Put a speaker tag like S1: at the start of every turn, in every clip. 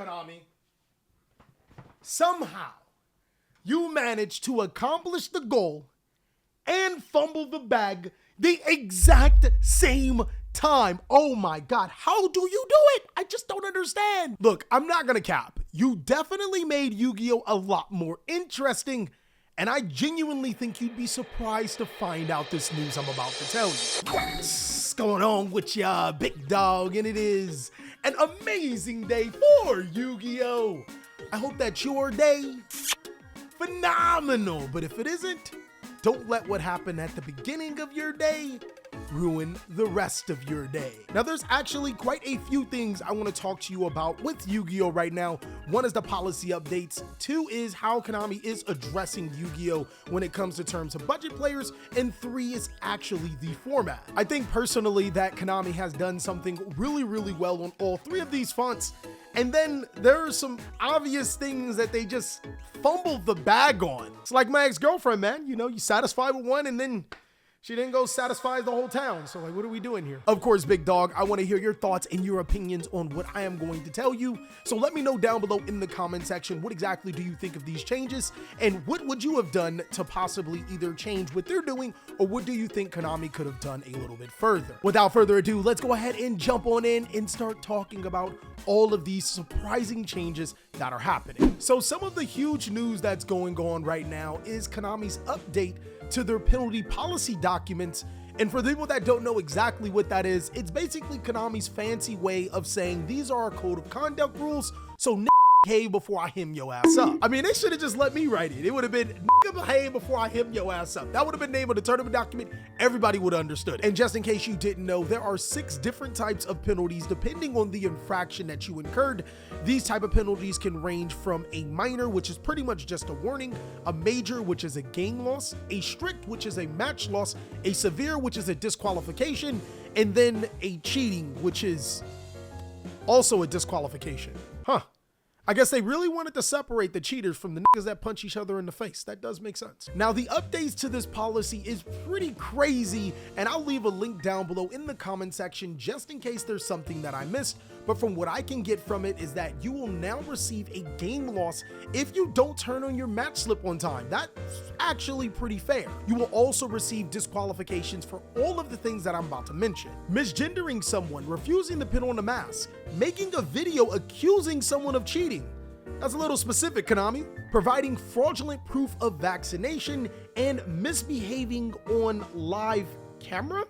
S1: Konami, somehow you managed to accomplish the goal and fumble the bag the exact same time. Oh my God, how do you do it? I just don't understand. Look, I'm not gonna cap. You definitely made Yu-Gi-Oh! A lot more interesting, and I genuinely think you'd be surprised to find out this news I'm about to tell you. What's going on with ya, big dog? And it is an amazing day for Yu-Gi-Oh! I hope that your day, phenomenal. But if it isn't, don't let what happened at the beginning of your day ruin the rest of your day. Now, there's actually quite a few things I want to talk to you about with Yu-Gi-Oh! Right now. One is the policy updates. Two is how Konami is addressing Yu-Gi-Oh! When it comes to terms of budget players. And three is actually the format. I think personally that Konami has done something really, really well on all three of these fronts. And then there are some obvious things that they just fumbled the bag on. It's like my ex-girlfriend, man. You know, you satisfied with one and then she didn't go satisfy the whole town. So like, what are we doing here? Of course, big dog, I want to hear your thoughts and your opinions on what I am going to tell you. So let me know down below in the comment section, what exactly do you think of these changes? And what would you have done to possibly either change what they're doing, or what do you think Konami could have done a little bit further? Without further ado, let's go ahead and jump on in and start talking about all of these surprising changes that are happening. So some of the huge news that's going on right now is Konami's update to their penalty policy documents. And for people that don't know exactly what that is, it's basically Konami's fancy way of saying these are our code of conduct rules, so behave before I him your ass up. I mean, they should have just let me write it. It would have been behave before I him your ass up. That would have been the name of the tournament document. Everybody would have understood it. And just in case you didn't know, there are 6 different types of penalties depending on the infraction that you incurred. These type of penalties can range from a minor, which is pretty much just a warning, a major, which is a game loss, a strict, which is a match loss, a severe, which is a disqualification, and then a cheating, which is also a disqualification. Huh. I guess they really wanted to separate the cheaters from the niggas that punch each other in the face. That does make sense. Now, the updates to this policy is pretty crazy, and I'll leave a link down below in the comment section just in case there's something that I missed. But from what I can get from it is that you will now receive a game loss if you don't turn on your match slip on time. That's actually pretty fair. You will also receive disqualifications for all of the things that I'm about to mention. Misgendering someone, refusing to pin on a mask, making a video accusing someone of cheating. That's a little specific, Konami. Providing fraudulent proof of vaccination and misbehaving on live camera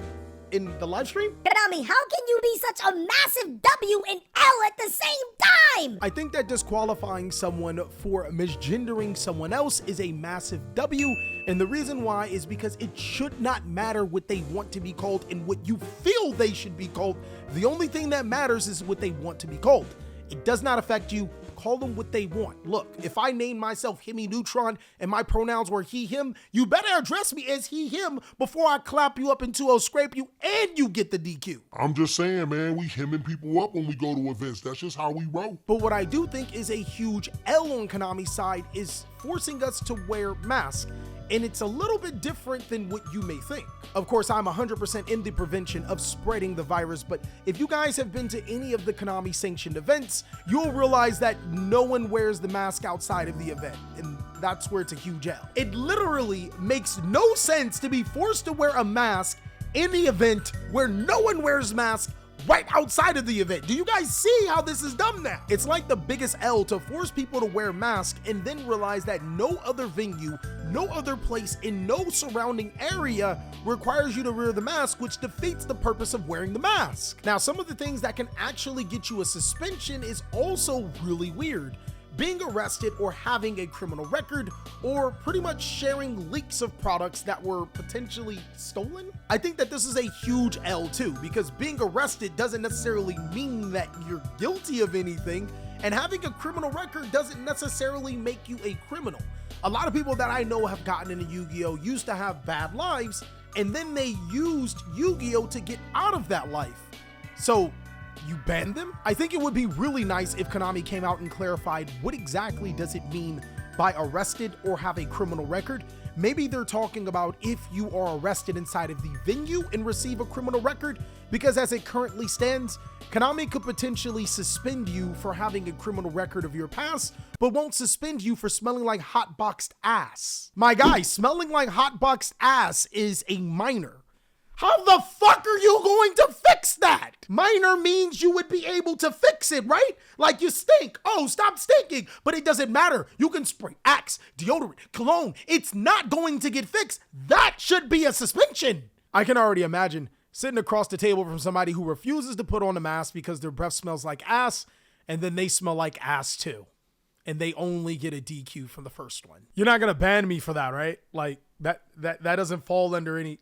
S1: in the live stream.
S2: Konami, how can you be such a massive W and L at the same time?
S1: I think that disqualifying someone for misgendering someone else is a massive W, and the reason why is because it should not matter what they want to be called and what you feel they should be called. The only thing that matters is what they want to be called. It does not affect you. Call them what they want. Look, if I named myself Himmy Neutron and my pronouns were he, him, you better address me as he, him before I clap you up into a scrape you and you get the DQ.
S3: I'm just saying, man, we hemming people up when we go to events. That's just how we roll.
S1: But what I do think is a huge L on Konami's side is forcing us to wear masks. And it's a little bit different than what you may think. Of course, I'm 100% in the prevention of spreading the virus, but if you guys have been to any of the Konami sanctioned events, you'll realize that no one wears the mask outside of the event, and that's where it's a huge L. It literally makes no sense to be forced to wear a mask in the event where no one wears masks right outside of the event. Do you guys see how this is done now? It's like the biggest L to force people to wear masks and then realize that no other venue, no other place in no surrounding area requires you to wear the mask, which defeats the purpose of wearing the mask. Now, some of the things that can actually get you a suspension is also really weird. Being arrested or having a criminal record, or pretty much sharing leaks of products that were potentially stolen. I think that this is a huge L too, because being arrested doesn't necessarily mean that you're guilty of anything, and having a criminal record doesn't necessarily make you a criminal. A lot of people that I know have gotten into Yu-Gi-Oh! Used to have bad lives, and then they used Yu-Gi-Oh! To get out of that life. So you ban them? I think it would be really nice if Konami came out and clarified what exactly does it mean by arrested or have a criminal record, maybe they're talking about if you are arrested inside of the venue and receive a criminal record, because as it currently stands, Konami could potentially suspend you for having a criminal record of your past, but won't suspend you for smelling like hotboxed ass. My guy, smelling like hotboxed ass is a minor. How the fuck are you going to fix that? Minor means you would be able to fix it, right? Like you stink. Oh, stop stinking. But it doesn't matter. You can spray Axe, deodorant, cologne. It's not going to get fixed. That should be a suspension. I can already imagine sitting across the table from somebody who refuses to put on a mask because their breath smells like ass, and then they smell like ass too. And they only get a DQ from the first one. You're not gonna ban me for that, right? Like that doesn't fall under any.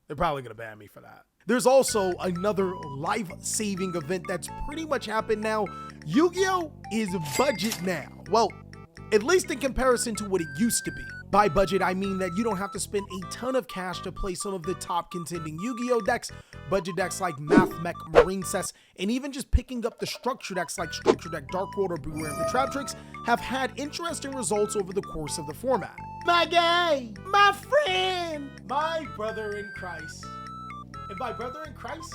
S1: They're probably gonna ban me for that. There's also another life-saving event that's pretty much happened now. Yu-Gi-Oh! Is budget now. Well, at least in comparison to what it used to be. By budget, I mean that you don't have to spend a ton of cash to play some of the top contending Yu-Gi-Oh! Decks. Budget decks like Math Mech, Marine Cess, and even just picking up the structure decks like Structure Deck, Dark World, or Beware of the Trap Tricks have had interesting results over the course of the format. My guy, my friend, my brother in Christ. And by brother in Christ,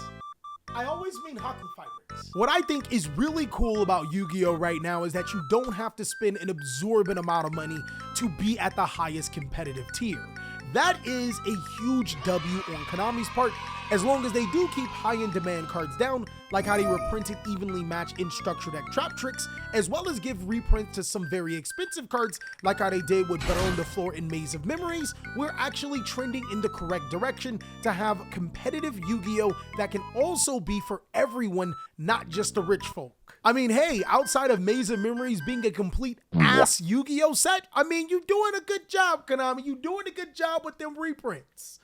S1: I always mean Haku Fibers. What I think is really cool about Yu-Gi-Oh! Right now is that you don't have to spend an absorbent amount of money to be at the highest competitive tier. That is a huge W on Konami's part, as long as they do keep high-end demand cards down, like how they reprinted evenly matched in Structure Deck Trap Tricks, as well as give reprints to some very expensive cards, like how they did with Better on the Floor and Maze of Memories. We're actually trending in the correct direction to have competitive Yu-Gi-Oh! That can also be for everyone, not just the rich folk. I mean, hey, outside of Maze of Memories being a complete ass Yu-Gi-Oh! Set, I mean, you're doing a good job, Konami. You're doing a good job with them reprints.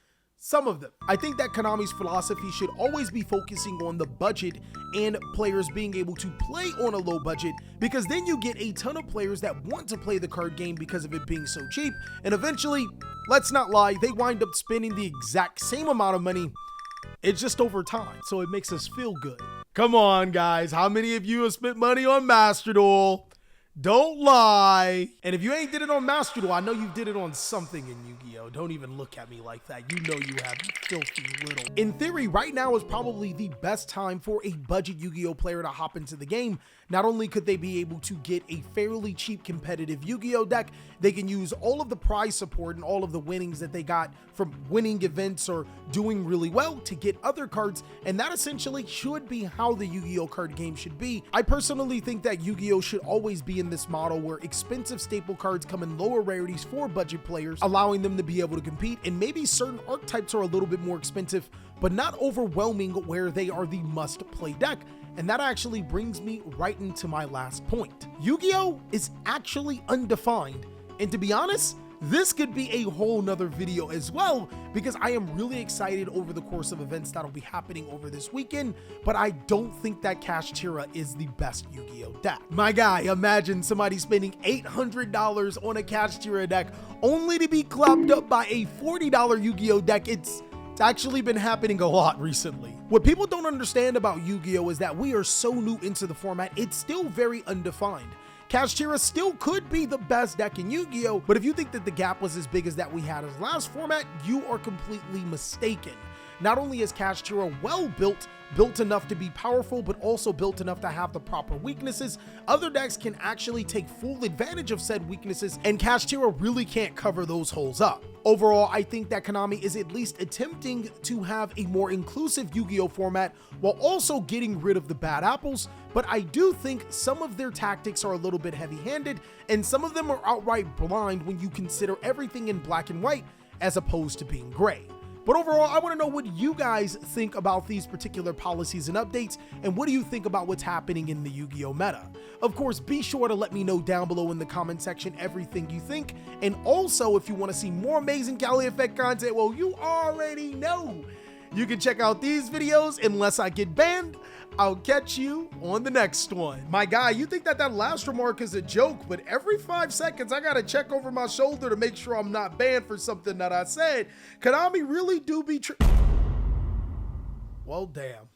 S1: Some of them. I think that Konami's philosophy should always be focusing on the budget and players being able to play on a low budget, because then you get a ton of players that want to play the card game because of it being so cheap, and eventually, let's not lie, they wind up spending the exact same amount of money. It's just over time, so it makes us feel good. Come on, guys. How many of you have spent money on Master Duel? Don't lie. And if you ain't did it on Master Duel, I know you did it on something in Yu-Gi-Oh! Don't even look at me like that. You know you have, you filthy little. In theory, right now is probably the best time for a budget Yu-Gi-Oh! Player to hop into the game. Not only could they be able to get a fairly cheap competitive Yu-Gi-Oh! Deck, they can use all of the prize support and all of the winnings that they got from winning events or doing really well to get other cards, and that essentially should be how the Yu-Gi-Oh! Card game should be. I personally think that Yu-Gi-Oh! Should always be in this model where expensive staple cards come in lower rarities for budget players, allowing them to be able to compete, and maybe certain archetypes are a little bit more expensive, but not overwhelming where they are the must-play deck. And that actually brings me right into my last point. Yu-Gi-Oh! Is actually undefined, and to be honest, this could be a whole nother video as well, because I am really excited over the course of events that'll be happening over this weekend, but I don't think that Cash Tira is the best Yu-Gi-Oh! Deck. My guy, imagine somebody spending $800 on a Cash Tira deck only to be clapped up by a $40 Yu-Gi-Oh! Deck. It's actually been happening a lot recently. What people don't understand about Yu-Gi-Oh! Is that we are so new into the format, it's still very undefined. Cash Tira still could be the best deck in Yu-Gi-Oh! But if you think that the gap was as big as that we had as last format, you are completely mistaken. Not only is Cash Tira well built enough to be powerful, but also built enough to have the proper weaknesses, other decks can actually take full advantage of said weaknesses, and Cash Tira really can't cover those holes up. Overall, I think that Konami is at least attempting to have a more inclusive Yu-Gi-Oh! Format while also getting rid of the bad apples, but I do think some of their tactics are a little bit heavy-handed, and some of them are outright blind when you consider everything in black and white as opposed to being gray. But overall, I want to know what you guys think about these particular policies and updates, and what do you think about what's happening in the Yu-Gi-Oh! Meta? Of course, be sure to let me know down below in the comment section everything you think, and also if you want to see more amazing TheCaliEffect content, well, you already know. You can check out these videos unless I get banned. I'll catch you on the next one. My guy, you think that last remark is a joke, but every 5 seconds I gotta check over my shoulder to make sure I'm not banned for something that I said. Konami really do be well, damn.